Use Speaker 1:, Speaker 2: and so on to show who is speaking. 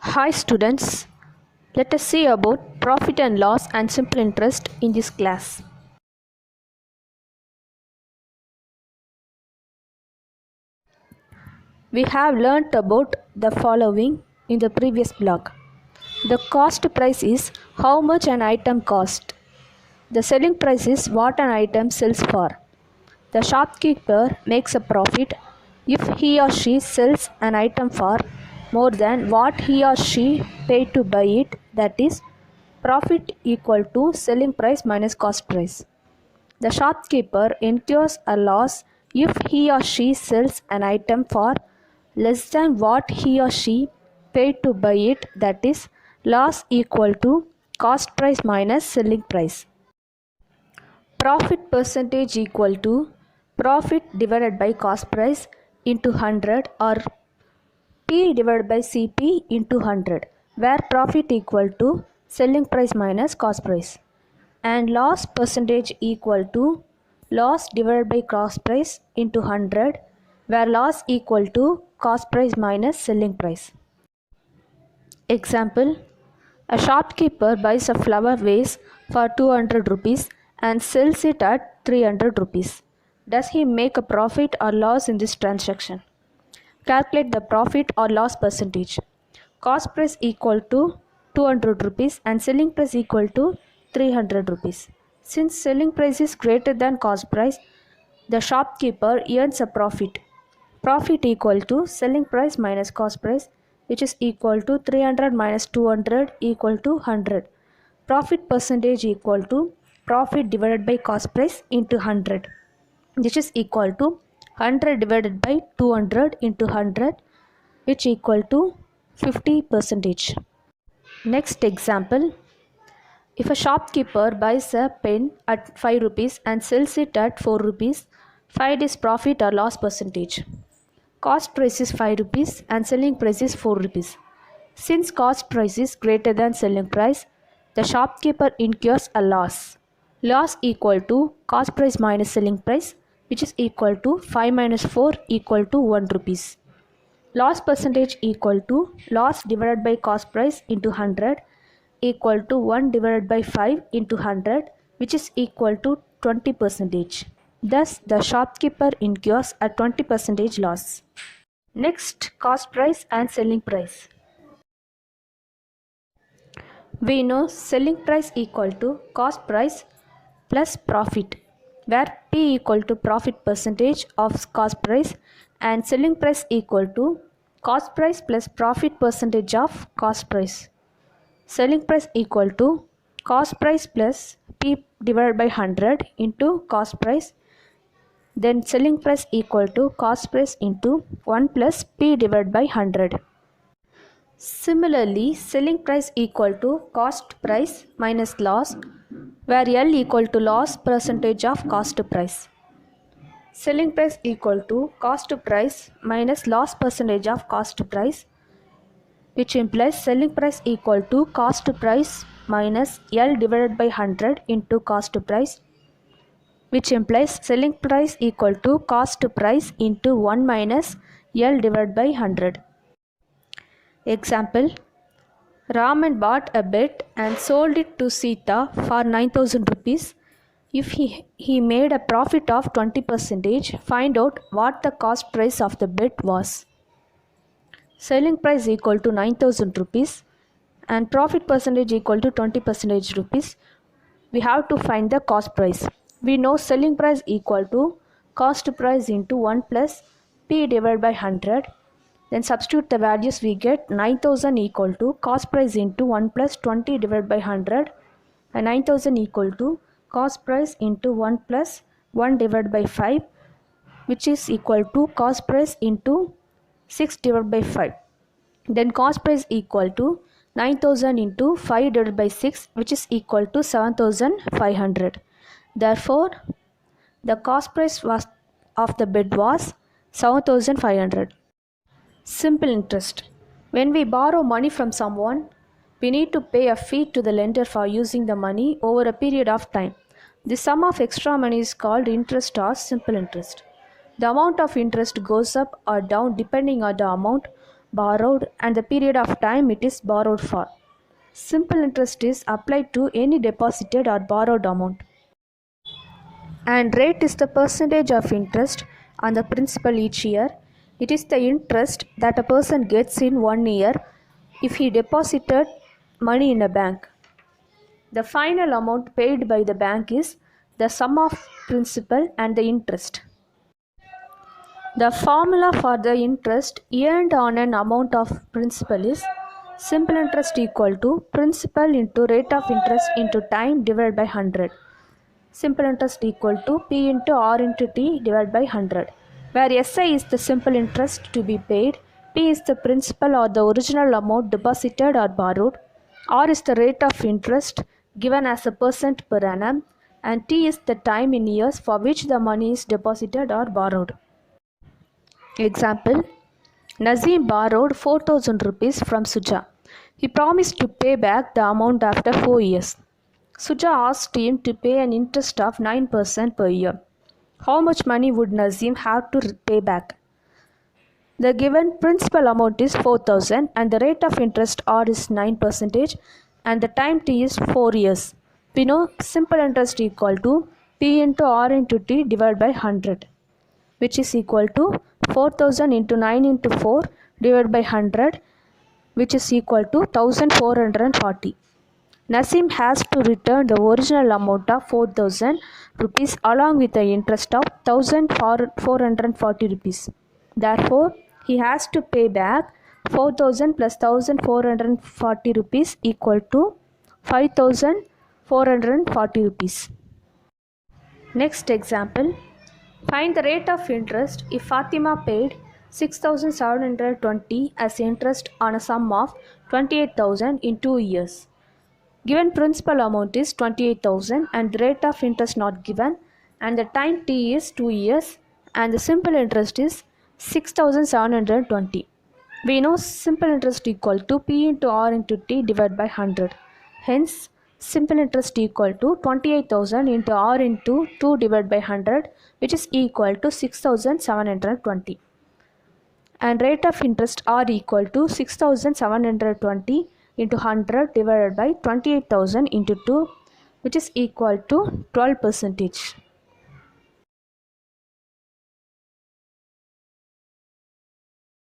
Speaker 1: Hi students, let us see about profit and loss and simple interest in this class. We have learnt about the following in the previous block. The cost price is how much an item cost. The selling price is what an item sells for. The shopkeeper makes a profit if he or she sells an item for more than what he or she paid to buy it, that is, profit equal to selling price minus cost price. The shopkeeper incurs a loss if he or she sells an item for less than what he or she paid to buy it, that is, loss equal to cost price minus selling price. Profit percentage equal to profit divided by cost price into 100 or P divided by CP into 100, where profit equal to selling price minus cost price, and loss percentage equal to loss divided by cost price into 100, where loss equal to cost price minus selling price. Example: a shopkeeper buys a flower vase for 200 rupees and sells it at 300 rupees. Does he make a profit or loss in this transaction? Calculate the profit or loss percentage. Cost price equal to 200 rupees and selling price equal to 300 rupees. Since selling price is greater than cost price, the shopkeeper earns a profit. Profit equal to selling price minus cost price, which is equal to 300 minus 200 equal to 100. Profit percentage equal to profit divided by cost price into 100, which is equal to 100 divided by 200 into 100, which equal to 50 percentage. Next example: if a shopkeeper buys a pen at 5 rupees and sells it at 4 rupees, find his profit or loss percentage. Cost price is 5 rupees and selling price is 4 rupees. Since cost price is greater than selling price, the shopkeeper incurs a loss. Loss equal to cost price minus selling price, which is equal to 5 minus 4 equal to 1 rupees. Loss percentage equal to loss divided by cost price into 100 equal to 1 divided by 5 into 100, which is equal to 20 percentage. Thus, the shopkeeper incurs a 20 percentage loss. Next, cost price and selling price. We know selling price equal to cost price plus profit, where P equal to profit percentage of cost price and selling price equal to cost price plus profit percentage of cost price. Selling price equal to cost price plus P divided by 100 into cost price, then selling price equal to cost price into 1 plus P divided by 100. Similarly, selling price equal to cost price minus loss, where L equal to loss percentage of cost price. Selling price equal to cost price minus loss percentage of cost price, which implies selling price equal to cost price minus L divided by 100 into cost price, which implies selling price equal to cost price into 1 minus L divided by 100. Example: Raman bought a bed and sold it to Sita for 9,000 rupees. If he made a profit of 20%, find out what the cost price of the bed was. Selling price equal to 9,000 rupees and profit percentage equal to 20% rupees. We have to find the cost price. We know selling price equal to cost price into 1 plus P divided by 100. Then substitute the values, we get 9,000 equal to cost price into 1 plus 20 divided by 100, and 9,000 equal to cost price into 1 plus 1 divided by 5, which is equal to cost price into 6 divided by 5. Then cost price equal to 9,000 into 5 divided by 6, which is equal to 7,500. Therefore, the cost price of the bid was 7,500. Simple interest. When we borrow money from someone, we need to pay a fee to the lender for using the money over a period of time. The sum of extra money is called interest or simple interest. The amount of interest goes up or down depending on the amount borrowed, and the period of time it is borrowed for. Simple interest is applied to any deposited or borrowed amount. And rate is the percentage of interest on the principal each year. It is the interest that a person gets in 1 year if he deposited money in a bank. The final amount paid by the bank is the sum of principal and the interest. The formula for the interest earned on an amount of principal is simple interest equal to principal into rate of interest into time divided by 100. Simple interest equal to P into R into T divided by 100, where SI is the simple interest to be paid, P is the principal or the original amount deposited or borrowed, R is the rate of interest given as a percent per annum, and T is the time in years for which the money is deposited or borrowed. Example: Nazim borrowed 4,000 rupees from Suja. He promised to pay back the amount after 4 years. Suja asked him to pay an interest of 9% per year. How much money would Nazim have to pay back? The given principal amount is 4,000 and the rate of interest R is 9% and the time T is 4 years. We know simple interest equal to P into R into T divided by 100, which is equal to 4,000 into 9 into 4 divided by 100, which is equal to 1,440. Nasim has to return the original amount of 4,000 rupees along with the interest of 1,440 rupees. Therefore, he has to pay back 4,000 plus 1,440 rupees equal to 5,440 rupees. Next example. Find the rate of interest if Fatima paid 6,720 as interest on a sum of 28,000 in 2 years. Given principal amount is 28,000 and the rate of interest not given, and the time T is 2 years and the simple interest is 6,720. We know simple interest equal to P into R into T divided by 100. Hence, simple interest equal to 28,000 into R into 2 divided by 100, which is equal to 6,720. And rate of interest R equal to 6,720 into 100 divided by 28,000 into 2, which is equal to 12%.